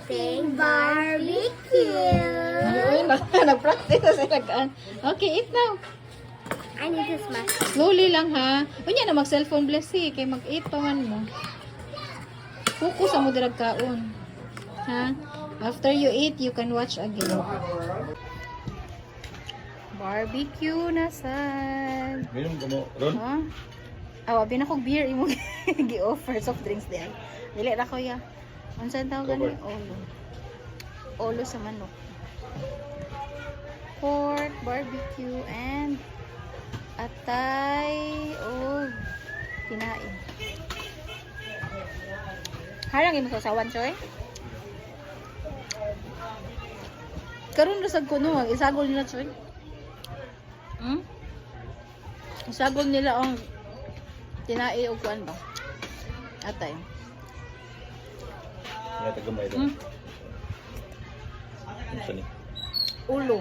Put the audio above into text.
eating barbecue. Ayun, nag-practice na sila kaan. Okay, eat now. I need to smash. Slowly lang ha. Unya na mag-cellphone bless eh. Kay mag-eat pa man mo. Focus sa mo dirag kaon. Ha? After you eat, you can watch again. Barbecue na sad. Minum ka mo, Ron? Ha? Awa, binakog beer imo gi-offer soft drinks din. Dili ra ko ya. Unsa tawag gani? Olo. Olo sa manok. Pork, barbecue, and atay. Oh, kinain. Harang imo sa sawan, choy. Karon rasag ko no, isagol nila, choy. Isagol nila ang tinai o kuan ba? Atay. Nga tagamay ito. Ano ni? Ulo.